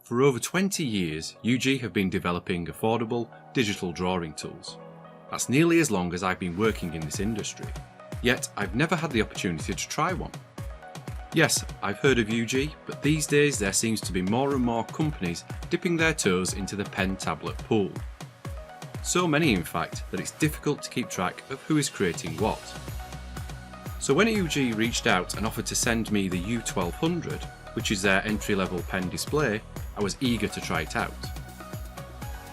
For over 20 years, UGEE have been developing affordable digital drawing tools. That's nearly as long as I've been working in this industry, yet I've never had the opportunity to try one. Yes, I've heard of UGEE, but these days there seems to be more and more companies dipping their toes into the pen tablet pool. So many in fact that it's difficult to keep track of who is creating what. So when UGEE reached out and offered to send me the U1200, which is their entry-level pen display, I was eager to try it out.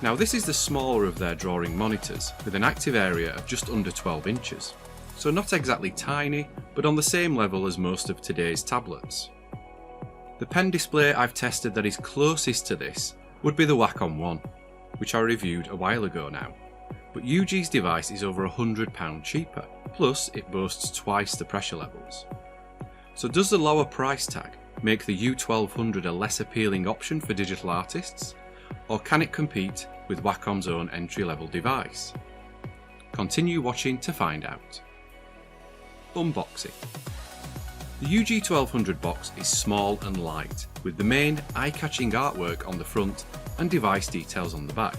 Now this is the smaller of their drawing monitors, with an active area of just under 12 inches. So not exactly tiny, but on the same level as most of today's tablets. The pen display I've tested that is closest to this would be the Wacom One, which I reviewed a while ago now. But UGEE's device is over £100 cheaper, plus it boasts twice the pressure levels. So does the lower price tag make the U1200 a less appealing option for digital artists, or can it compete with Wacom's own entry-level device? Continue watching to find out. Unboxing. The UGEE 1200 box is small and light, with the main eye-catching artwork on the front and device details on the back.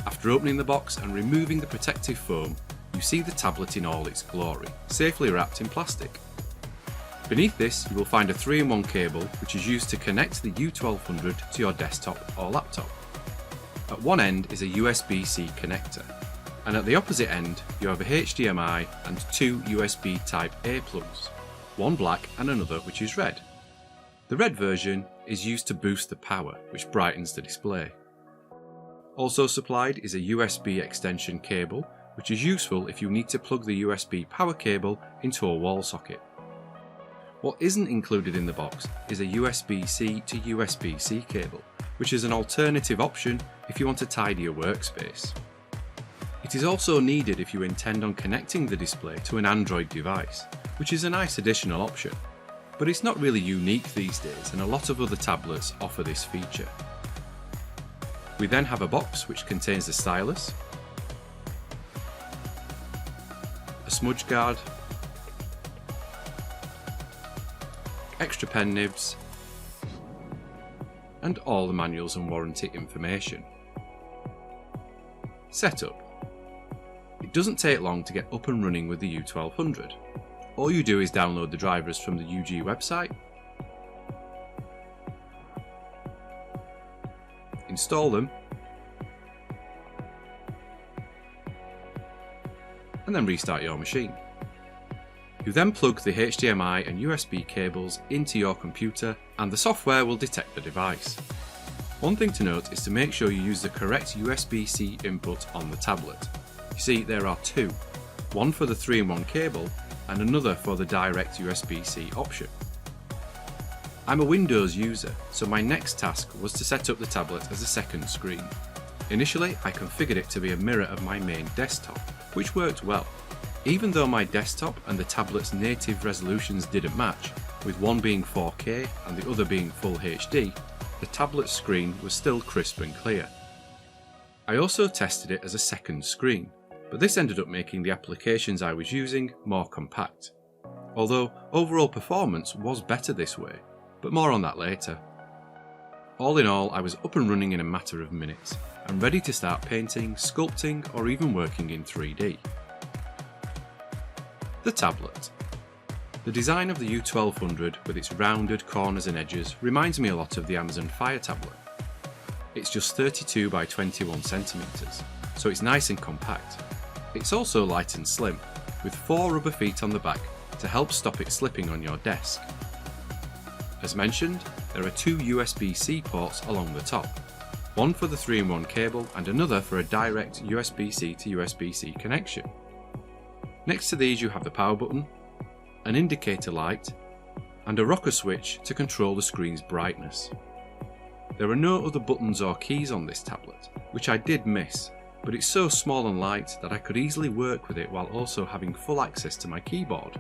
After opening the box and removing the protective foam, you see the tablet in all its glory, safely wrapped in plastic. Beneath this, you will find a 3-in-1 cable which is used to connect the U1200 to your desktop or laptop. At one end is a USB-C connector, and at the opposite end you have a HDMI and 2 USB Type-A plugs, one black and another which is red. The red version is used to boost the power, which brightens the display. Also supplied is a USB extension cable, which is useful if you need to plug the USB power cable into a wall socket. What isn't included in the box is a USB-C to USB-C cable, which is an alternative option if you want to tidy your workspace. It is also needed if you intend on connecting the display to an Android device, which is a nice additional option. But it's not really unique these days, and a lot of other tablets offer this feature. We then have a box which contains the stylus, a smudge guard, extra pen nibs, and all the manuals and warranty information. Setup. It doesn't take long to get up and running with the U1200. All you do is download the drivers from the UGEE website, install them, and then restart your machine. You then plug the HDMI and USB cables into your computer and the software will detect the device. One thing to note is to make sure you use the correct USB-C input on the tablet. You see, there are two, one for the 3-in-1 cable and another for the direct USB-C option. I'm a Windows user, so my next task was to set up the tablet as a second screen. Initially, I configured it to be a mirror of my main desktop, which worked well. Even though my desktop and the tablet's native resolutions didn't match, with one being 4K and the other being Full HD, the tablet's screen was still crisp and clear. I also tested it as a second screen, but this ended up making the applications I was using more compact. Although overall performance was better this way, but more on that later. All in all, I was up and running in a matter of minutes, and ready to start painting, sculpting, or even working in 3D. The tablet. The design of the U1200 with its rounded corners and edges reminds me a lot of the Amazon Fire tablet. It's just 32 by 21 centimeters, so it's nice and compact. It's also light and slim, with 4 rubber feet on the back to help stop it slipping on your desk. As mentioned, there are 2 USB-C ports along the top, one for the 3-in-1 cable and another for a direct USB-C to USB-C connection. Next to these you have the power button, an indicator light, and a rocker switch to control the screen's brightness. There are no other buttons or keys on this tablet, which I did miss, but it's so small and light that I could easily work with it while also having full access to my keyboard.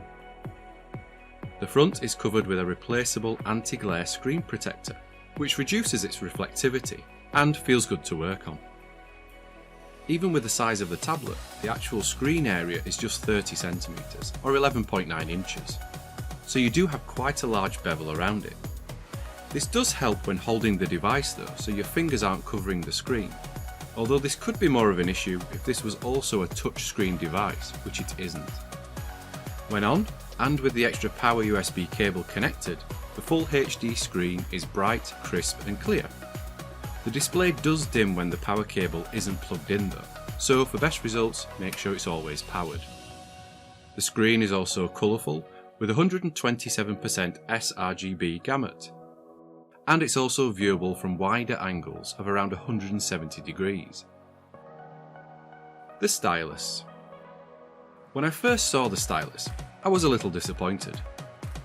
The front is covered with a replaceable anti-glare screen protector, which reduces its reflectivity and feels good to work on. Even with the size of the tablet, the actual screen area is just 30 centimeters or 11.9 inches, so you do have quite a large bevel around it. This does help when holding the device though, so your fingers aren't covering the screen. Although this could be more of an issue if this was also a touchscreen device, which it isn't. When on, and with the extra power USB cable connected, the full HD screen is bright, crisp and clear. The display does dim when the power cable isn't plugged in though, so for best results, make sure it's always powered. The screen is also colourful, with 127% sRGB gamut. And it's also viewable from wider angles of around 170 degrees. The Stylus. When I first saw the Stylus, I was a little disappointed.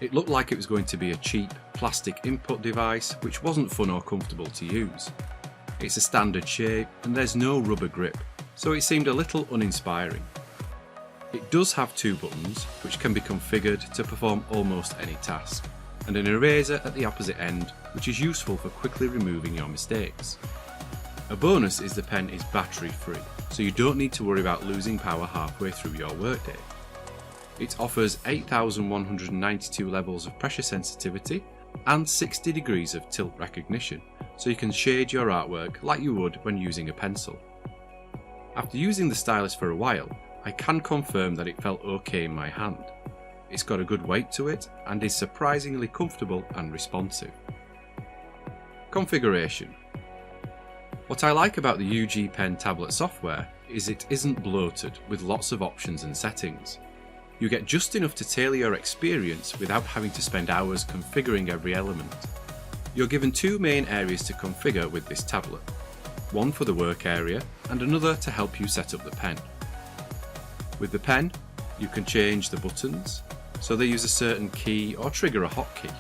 It looked like it was going to be a cheap, plastic input device which wasn't fun or comfortable to use. It's a standard shape and there's no rubber grip, so it seemed a little uninspiring. It does have two buttons which can be configured to perform almost any task, and an eraser at the opposite end which is useful for quickly removing your mistakes. A bonus is the pen is battery free, so you don't need to worry about losing power halfway through your workday. It offers 8,192 levels of pressure sensitivity and 60 degrees of tilt recognition, so you can shade your artwork like you would when using a pencil. After using the Stylus for a while, I can confirm that it felt okay in my hand. It's got a good weight to it and is surprisingly comfortable and responsive. Configuration. What I like about the UGEE Pen tablet software is it isn't bloated with lots of options and settings. You get just enough to tailor your experience without having to spend hours configuring every element. You're given two main areas to configure with this tablet, one for the work area and another to help you set up the pen. With the pen, you can change the buttons, so they use a certain key or trigger a hotkey.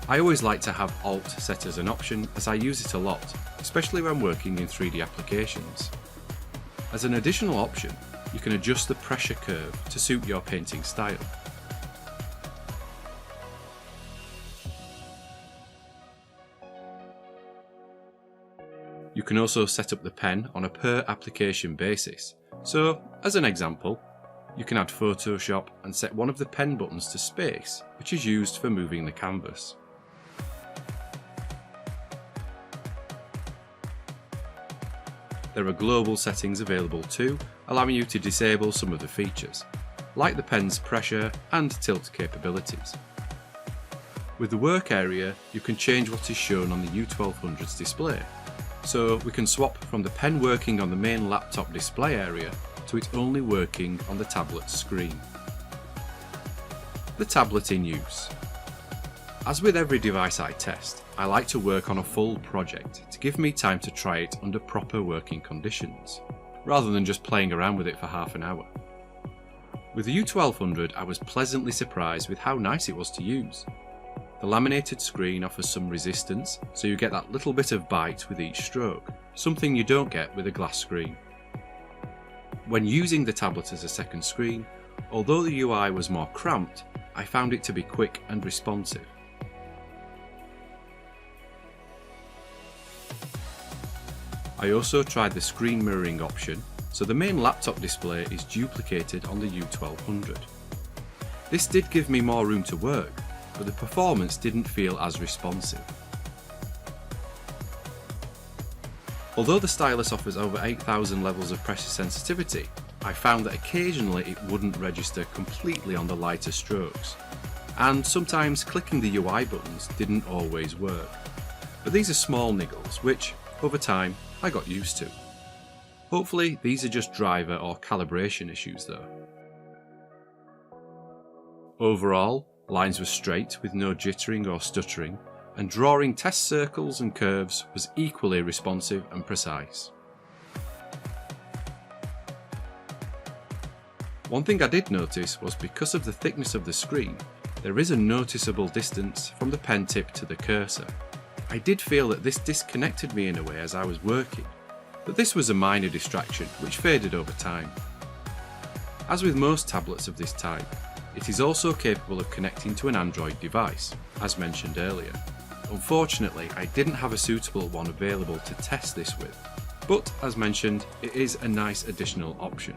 I always like to have Alt set as an option as I use it a lot, especially when working in 3D applications. As an additional option, you can adjust the pressure curve to suit your painting style. You can also set up the pen on a per application basis. So, as an example, you can add Photoshop and set one of the pen buttons to space, which is used for moving the canvas. There are global settings available too, allowing you to disable some of the features, like the pen's pressure and tilt capabilities. With the work area, you can change what is shown on the U1200's display. So we can swap from the pen working on the main laptop display area to it only working on the tablet's screen. The tablet in use. As with every device I test, I like to work on a full project to give me time to try it under proper working conditions, rather than just playing around with it for half an hour. With the U1200, I was pleasantly surprised with how nice it was to use. The laminated screen offers some resistance, so you get that little bit of bite with each stroke, something you don't get with a glass screen. When using the tablet as a second screen, although the UI was more cramped, I found it to be quick and responsive. I also tried the screen mirroring option, so the main laptop display is duplicated on the U1200. This did give me more room to work, but the performance didn't feel as responsive. Although the Stylus offers over 8,000 levels of pressure sensitivity, I found that occasionally it wouldn't register completely on the lighter strokes, and sometimes clicking the UI buttons didn't always work. But these are small niggles which, over time, I got used to. Hopefully these are just driver or calibration issues though. Overall, lines were straight with no jittering or stuttering, and drawing test circles and curves was equally responsive and precise. One thing I did notice was because of the thickness of the screen, there is a noticeable distance from the pen tip to the cursor. I did feel that this disconnected me in a way as I was working, but this was a minor distraction which faded over time. As with most tablets of this type, it is also capable of connecting to an Android device, as mentioned earlier. Unfortunately, I didn't have a suitable one available to test this with, but as mentioned, it is a nice additional option.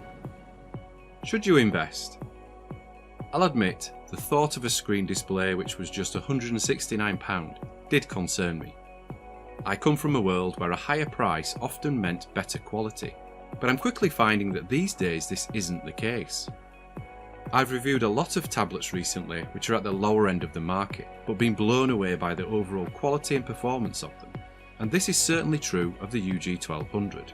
Should you invest? I'll admit, the thought of a screen display which was just £169 did concern me. I come from a world where a higher price often meant better quality, but I'm quickly finding that these days this isn't the case. I've reviewed a lot of tablets recently which are at the lower end of the market, but been blown away by the overall quality and performance of them, and this is certainly true of the UGEE U1200.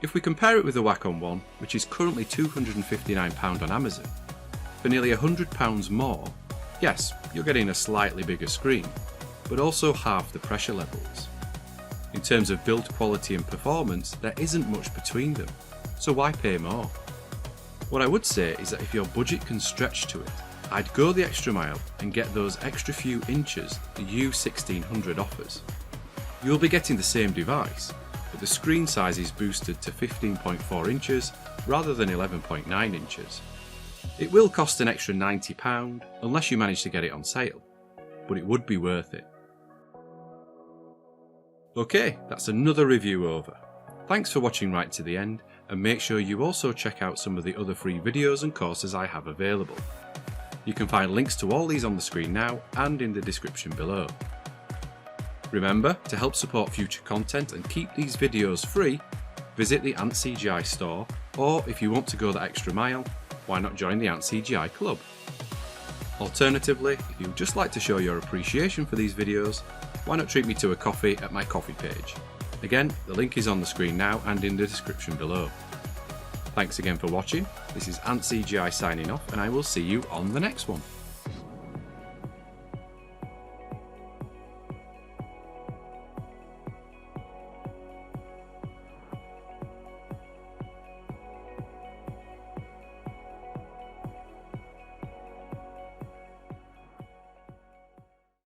If we compare it with the Wacom one, which is currently £259 on Amazon, for nearly £100 more, yes, you're getting a slightly bigger screen, but also half the pressure levels. In terms of build quality and performance, there isn't much between them, so why pay more? What I would say is that if your budget can stretch to it, I'd go the extra mile and get those extra few inches the U1600 offers. You'll be getting the same device, but the screen size is boosted to 15.4 inches rather than 11.9 inches. It will cost an extra £90 unless you manage to get it on sale, but it would be worth it. Okay, that's another review over. Thanks for watching right to the end, and make sure you also check out some of the other free videos and courses I have available. You can find links to all these on the screen now and in the description below. Remember, to help support future content and keep these videos free, visit the antCGi store, or if you want to go the extra mile, why not join the antCGi club? Alternatively, if you'd just like to show your appreciation for these videos, why not treat me to a coffee at my coffee page? Again, the link is on the screen now and in the description below. Thanks again for watching. This is antCGi signing off, and I will see you on the next one.